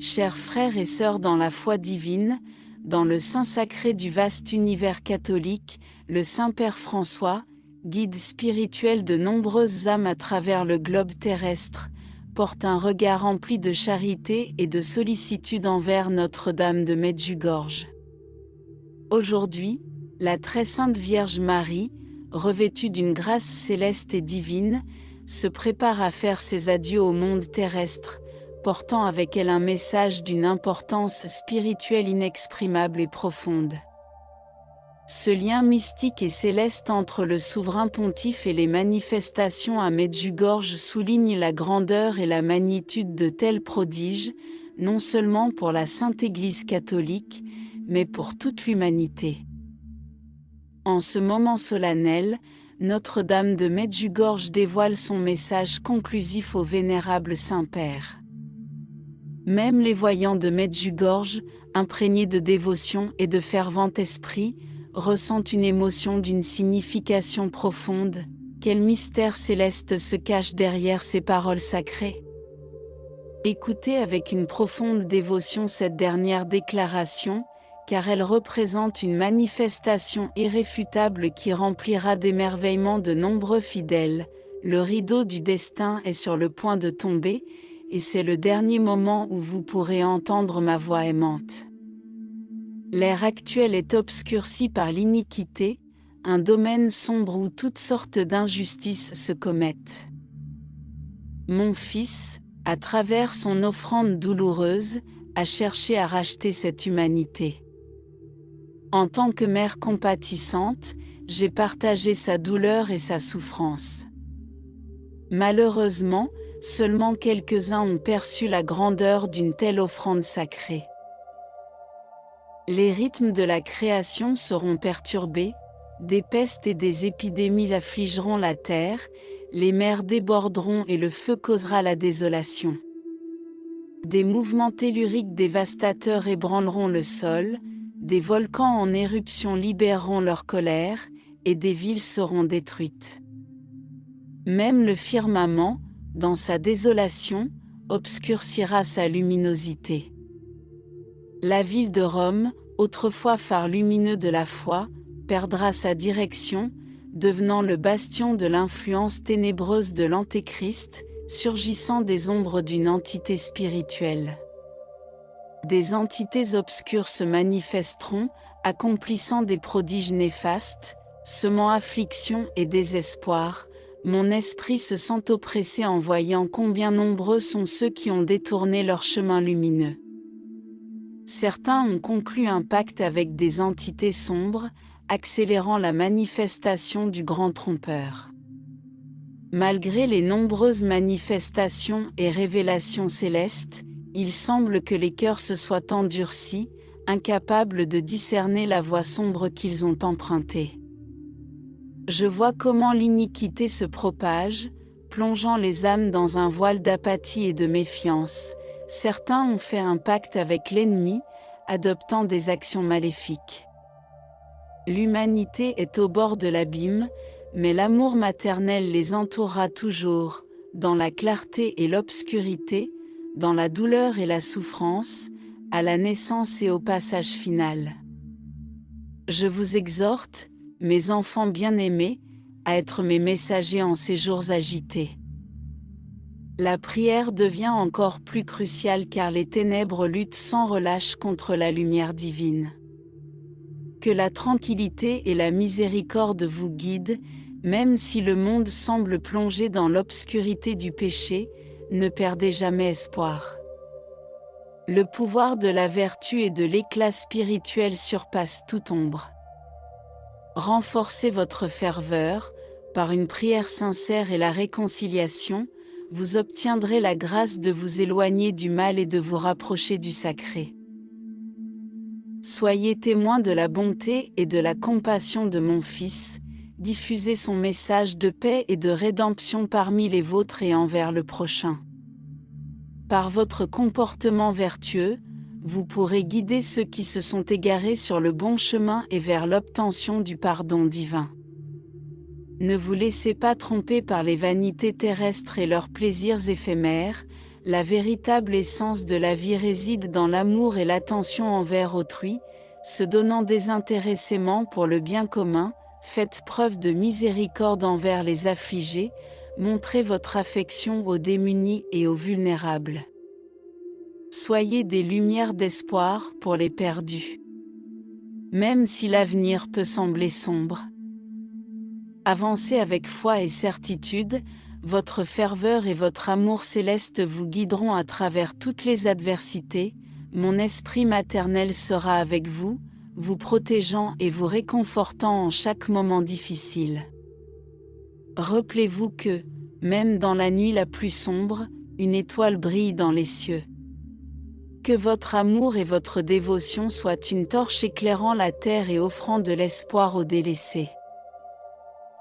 Chers frères et sœurs dans la foi divine, dans le sein sacré du vaste univers catholique, le Saint-Père François, guide spirituel de nombreuses âmes à travers le globe terrestre, porte un regard empli de charité et de sollicitude envers Notre-Dame de Medjugorje. Aujourd'hui, la très sainte Vierge Marie, revêtue d'une grâce céleste et divine, se prépare à faire ses adieux au monde terrestre, portant avec elle un message d'une importance spirituelle inexprimable et profonde. Ce lien mystique et céleste entre le souverain pontife et les manifestations à Medjugorje souligne la grandeur et la magnitude de tels prodiges, non seulement pour la Sainte Église catholique, mais pour toute l'humanité. En ce moment solennel, Notre-Dame de Medjugorje dévoile son message conclusif au vénérable Saint-Père. Même les voyants de Medjugorje, imprégnés de dévotion et de fervent esprit, ressentent une émotion d'une signification profonde. Quel mystère céleste se cache derrière ces paroles sacrées? Écoutez avec une profonde dévotion cette dernière déclaration, car elle représente une manifestation irréfutable qui remplira d'émerveillement de nombreux fidèles. Le rideau du destin est sur le point de tomber, et c'est le dernier moment où vous pourrez entendre ma voix aimante. L'ère actuelle est obscurcie par l'iniquité, un domaine sombre où toutes sortes d'injustices se commettent. Mon Fils, à travers son offrande douloureuse, a cherché à racheter cette humanité. En tant que mère compatissante, j'ai partagé sa douleur et sa souffrance. Malheureusement, seulement quelques-uns ont perçu la grandeur d'une telle offrande sacrée. Les rythmes de la création seront perturbés, des pestes et des épidémies affligeront la terre, les mers déborderont et le feu causera la désolation. Des mouvements telluriques dévastateurs ébranleront le sol, des volcans en éruption libéreront leur colère, et des villes seront détruites. Même le firmament, dans sa désolation, obscurcira sa luminosité. La ville de Rome, autrefois phare lumineux de la foi, perdra sa direction, devenant le bastion de l'influence ténébreuse de l'Antéchrist, surgissant des ombres d'une entité spirituelle. Des entités obscures se manifesteront, accomplissant des prodiges néfastes, semant affliction et désespoir. Mon esprit se sent oppressé en voyant combien nombreux sont ceux qui ont détourné leur chemin lumineux. Certains ont conclu un pacte avec des entités sombres, accélérant la manifestation du grand trompeur. Malgré les nombreuses manifestations et révélations célestes, il semble que les cœurs se soient endurcis, incapables de discerner la voie sombre qu'ils ont empruntée. Je vois comment l'iniquité se propage, plongeant les âmes dans un voile d'apathie et de méfiance. Certains ont fait un pacte avec l'ennemi, adoptant des actions maléfiques. L'humanité est au bord de l'abîme, mais l'amour maternel les entourera toujours, dans la clarté et l'obscurité, dans la douleur et la souffrance, à la naissance et au passage final. Je vous exhorte, mes enfants bien-aimés, à être mes messagers en ces jours agités. La prière devient encore plus cruciale car les ténèbres luttent sans relâche contre la lumière divine. Que la tranquillité et la miséricorde vous guident, même si le monde semble plongé dans l'obscurité du péché, ne perdez jamais espoir. Le pouvoir de la vertu et de l'éclat spirituel surpasse toute ombre. Renforcez votre ferveur, par une prière sincère et la réconciliation, vous obtiendrez la grâce de vous éloigner du mal et de vous rapprocher du sacré. Soyez témoins de la bonté et de la compassion de mon Fils, diffusez son message de paix et de rédemption parmi les vôtres et envers le prochain. Par votre comportement vertueux, vous pourrez guider ceux qui se sont égarés sur le bon chemin et vers l'obtention du pardon divin. Ne vous laissez pas tromper par les vanités terrestres et leurs plaisirs éphémères, la véritable essence de la vie réside dans l'amour et l'attention envers autrui, se donnant désintéressément pour le bien commun, faites preuve de miséricorde envers les affligés, montrez votre affection aux démunis et aux vulnérables. Soyez des lumières d'espoir pour les perdus. Même si l'avenir peut sembler sombre. Avancez avec foi et certitude, votre ferveur et votre amour céleste vous guideront à travers toutes les adversités, mon esprit maternel sera avec vous, vous protégeant et vous réconfortant en chaque moment difficile. Rappelez-vous que, même dans la nuit la plus sombre, une étoile brille dans les cieux. Que votre amour et votre dévotion soient une torche éclairant la terre et offrant de l'espoir aux délaissés.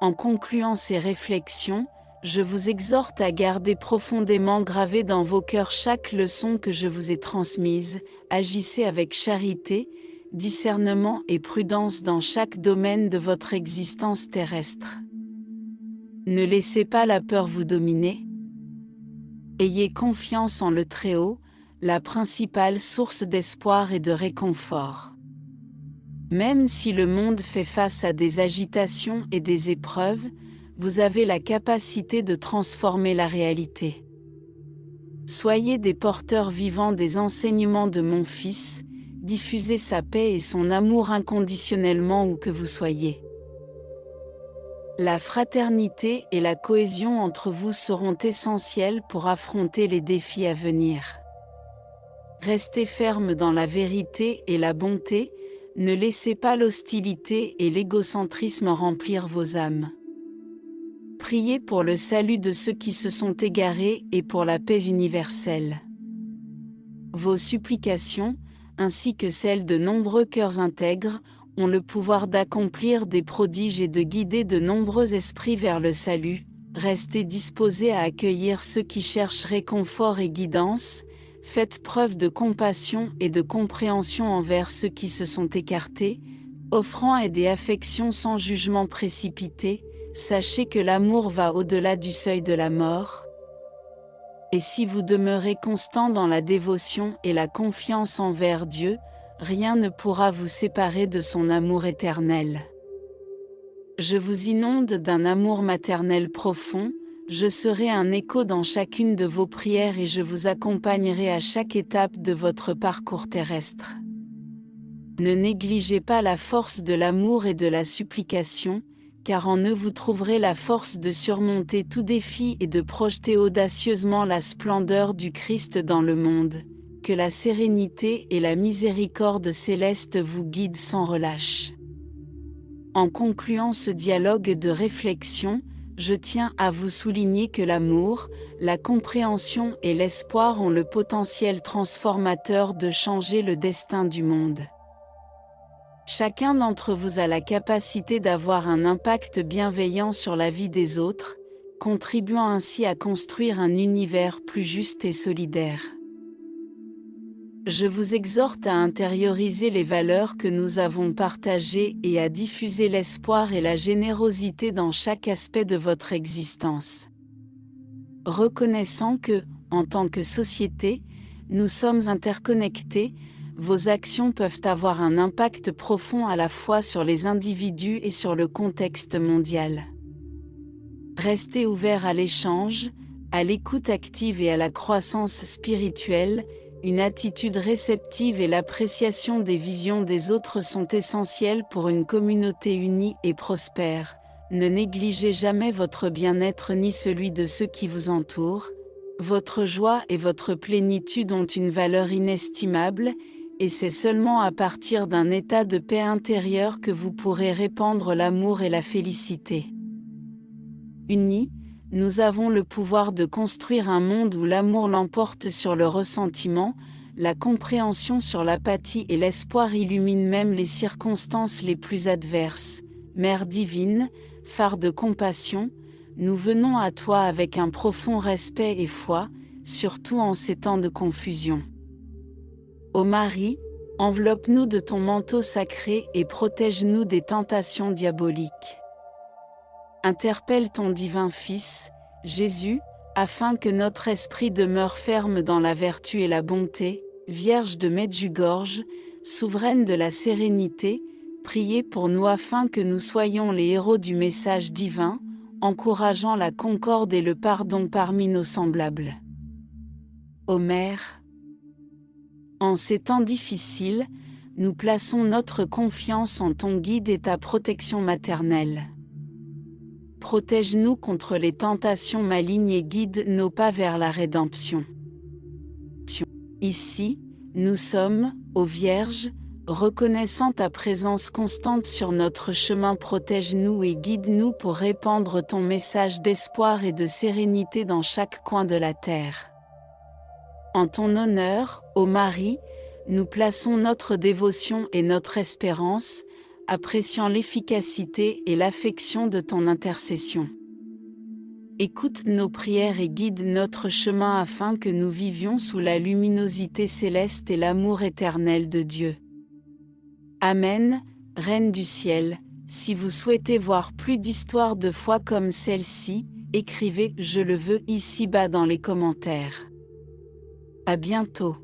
En concluant ces réflexions, je vous exhorte à garder profondément gravé dans vos cœurs chaque leçon que je vous ai transmise, agissez avec charité, discernement et prudence dans chaque domaine de votre existence terrestre. Ne laissez pas la peur vous dominer. Ayez confiance en le Très-Haut, la principale source d'espoir et de réconfort. Même si le monde fait face à des agitations et des épreuves, vous avez la capacité de transformer la réalité. Soyez des porteurs vivants des enseignements de mon Fils, diffusez sa paix et son amour inconditionnellement où que vous soyez. La fraternité et la cohésion entre vous seront essentielles pour affronter les défis à venir. Restez fermes dans la vérité et la bonté, ne laissez pas l'hostilité et l'égocentrisme remplir vos âmes. Priez pour le salut de ceux qui se sont égarés et pour la paix universelle. Vos supplications, ainsi que celles de nombreux cœurs intègres, ont le pouvoir d'accomplir des prodiges et de guider de nombreux esprits vers le salut. Restez disposés à accueillir ceux qui cherchent réconfort et guidance, faites preuve de compassion et de compréhension envers ceux qui se sont écartés, offrant aide et affection sans jugement précipité, sachez que l'amour va au-delà du seuil de la mort. Et si vous demeurez constant dans la dévotion et la confiance envers Dieu, rien ne pourra vous séparer de son amour éternel. Je vous inonde d'un amour maternel profond, je serai un écho dans chacune de vos prières et je vous accompagnerai à chaque étape de votre parcours terrestre. Ne négligez pas la force de l'amour et de la supplication, car en eux vous trouverez la force de surmonter tout défi et de projeter audacieusement la splendeur du Christ dans le monde. Que la sérénité et la miséricorde céleste vous guident sans relâche. En concluant ce dialogue de réflexion, je tiens à vous souligner que l'amour, la compréhension et l'espoir ont le potentiel transformateur de changer le destin du monde. Chacun d'entre vous a la capacité d'avoir un impact bienveillant sur la vie des autres, contribuant ainsi à construire un univers plus juste et solidaire. Je vous exhorte à intérioriser les valeurs que nous avons partagées et à diffuser l'espoir et la générosité dans chaque aspect de votre existence. Reconnaissant que, en tant que société, nous sommes interconnectés, vos actions peuvent avoir un impact profond à la fois sur les individus et sur le contexte mondial. Restez ouverts à l'échange, à l'écoute active et à la croissance spirituelle. Une attitude réceptive et l'appréciation des visions des autres sont essentielles pour une communauté unie et prospère. Ne négligez jamais votre bien-être ni celui de ceux qui vous entourent. Votre joie et votre plénitude ont une valeur inestimable, et c'est seulement à partir d'un état de paix intérieure que vous pourrez répandre l'amour et la félicité. Unis, nous avons le pouvoir de construire un monde où l'amour l'emporte sur le ressentiment, la compréhension sur l'apathie et l'espoir illuminent même les circonstances les plus adverses. Mère divine, phare de compassion, nous venons à toi avec un profond respect et foi, surtout en ces temps de confusion. Ô Marie, enveloppe-nous de ton manteau sacré et protège-nous des tentations diaboliques. Interpelle ton divin Fils, Jésus, afin que notre esprit demeure ferme dans la vertu et la bonté. Vierge de Medjugorje, souveraine de la sérénité, priez pour nous afin que nous soyons les héros du message divin, encourageant la concorde et le pardon parmi nos semblables. Ô Mère, en ces temps difficiles, nous plaçons notre confiance en ton guide et ta protection maternelle. Protège-nous contre les tentations malignes et guide nos pas vers la rédemption. Ici, nous sommes, ô Vierge, reconnaissant ta présence constante sur notre chemin. Protège-nous et guide-nous pour répandre ton message d'espoir et de sérénité dans chaque coin de la terre. En ton honneur, ô Marie, nous plaçons notre dévotion et notre espérance, appréciant l'efficacité et l'affection de ton intercession. Écoute nos prières et guide notre chemin afin que nous vivions sous la luminosité céleste et l'amour éternel de Dieu. Amen, Reine du ciel. Si vous souhaitez voir plus d'histoires de foi comme celle-ci, écrivez « Je le veux » ici-bas dans les commentaires. À bientôt.